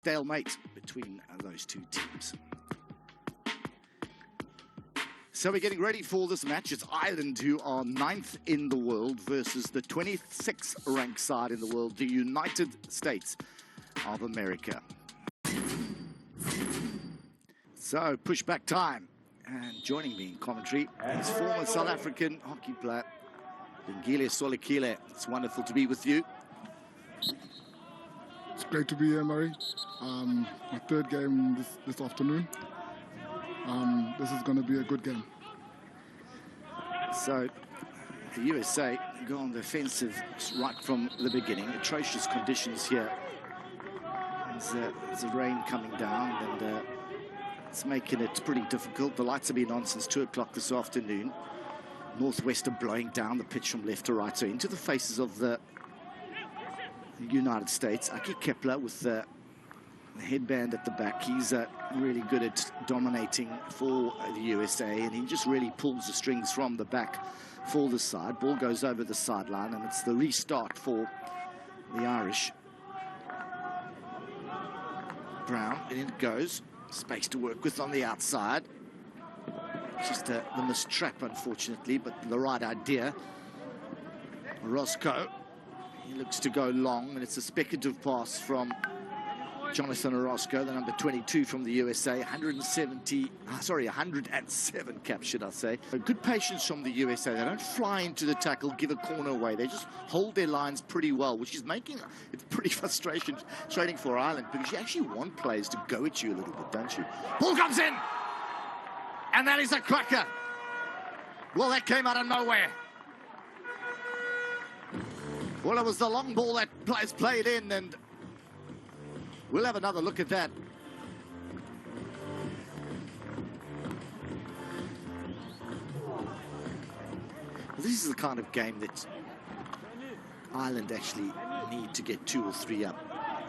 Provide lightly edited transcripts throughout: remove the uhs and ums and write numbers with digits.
stalemate between those two teams. So we're getting ready for this match. It's Ireland, who are 9th in the world, versus the 26th ranked side in the world, the United States of America. So pushback time. And joining me in commentary is former South African hockey player Lungile Solekile. It's wonderful to be with you. It's great to be here, Murray. My third game this afternoon. This is going to be a good game. So the USA go on the offensive right from the beginning. Atrocious conditions here. There's a rain coming down, and it's making it pretty difficult. The lights have been on since 2 o'clock this afternoon. Northwester blowing down the pitch from left to right, so into the faces of the United States. Aki Kepler with the headband at the back. He's really good at dominating for the USA, and he just really pulls the strings from the back for the side. Ball goes over the sideline, and it's the restart for the Irish. Brown, and in it goes. Space to work with on the outside. Just the missed trap, unfortunately, but the right idea. Orozco, he looks to go long, and it's a speculative pass from Jonathan Orozco, the number 22 from the USA. 107 caps, should I say. Good patience from the USA. They don't fly into the tackle, give a corner away. They just hold their lines pretty well, which is making it pretty frustrating for Ireland, because you actually want players to go at you a little bit, don't you? Ball comes in, and that is a cracker. Well, that came out of nowhere. Well, it was the long ball that players played in, and we'll have another look at that. This is the kind of game that Ireland actually need to get 2 or 3 up.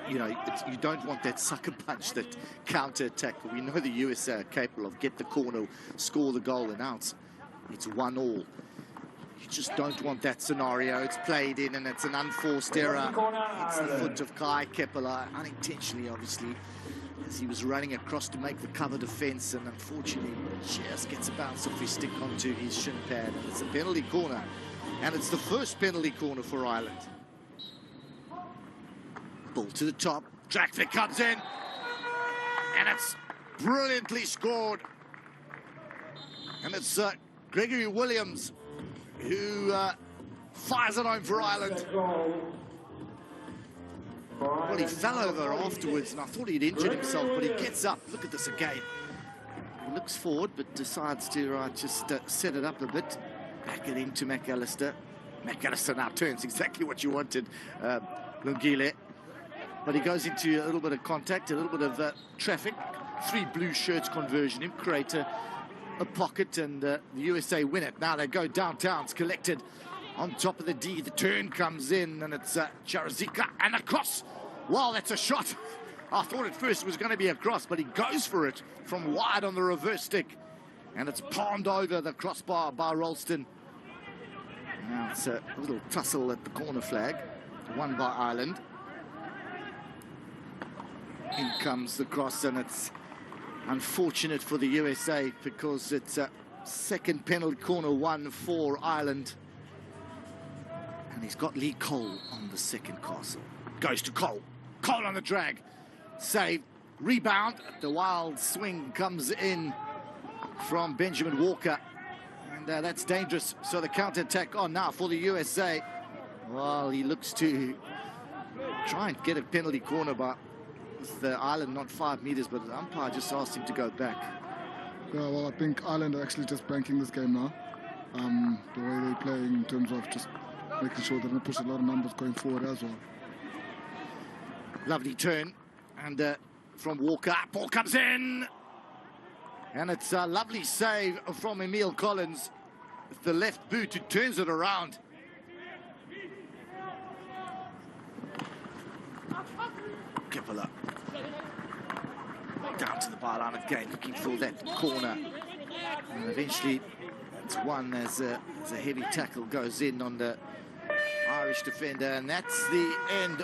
You know, you don't want that sucker punch, that counter-attack. We know the USA are capable of get the corner, score the goal, and out. It's 1-1. You just don't want that scenario. It's played in, and it's an unforced error. It's the foot of Kai Kepler, unintentionally, obviously, as he was running across to make the cover defense, and unfortunately just gets a bounce off his stick onto his shin pad, and it's a penalty corner, and it's the first penalty corner for Ireland. Ball to the top, Drackvik comes in, and it's brilliantly scored, and it's Gregory Williams who fires it home for Ireland. Well, he fell over afterwards, and I thought he'd injured himself, but he gets up. Look at this again. He looks forward, but decides to just set it up a bit. Back it into McAllister. McAllister now turns exactly what you wanted, Lungile. But he goes into a little bit of contact, a little bit of traffic. 3 blue shirts conversion him, create a pocket, and the USA win it. Now they go downtown. It's collected on top of the D. The turn comes in, and it's Charazika, and a cross. Wow, that's a shot. I thought at first it was going to be a cross, but he goes for it from wide on the reverse stick, and it's palmed over the crossbar by Ralston. Now it's a little tussle at the corner flag, won by Ireland. In comes the cross, and it's unfortunate for the USA, because it's a second penalty corner, 1 for Ireland. And he's got Lee Cole on the second castle. Goes to Cole. Cole on the drag. Save. Rebound. The wild swing comes in from Benjamin Walker. And that's dangerous. So the counter-attack on now for the USA. Well, he looks to try and get a penalty corner, but with the Ireland not 5 meters, but the umpire just asked him to go back. Yeah, well, I think Ireland are actually just banking this game now. The way they play in terms of just making sure they don't push a lot of numbers going forward as well. Lovely turn, and from Walker, ball comes in, and it's a lovely save from Emile Collins with the left boot, who turns it around. Kepler down to the byline again, looking for that corner, and eventually it's won as a heavy tackle goes in on the Irish defender, and that's the end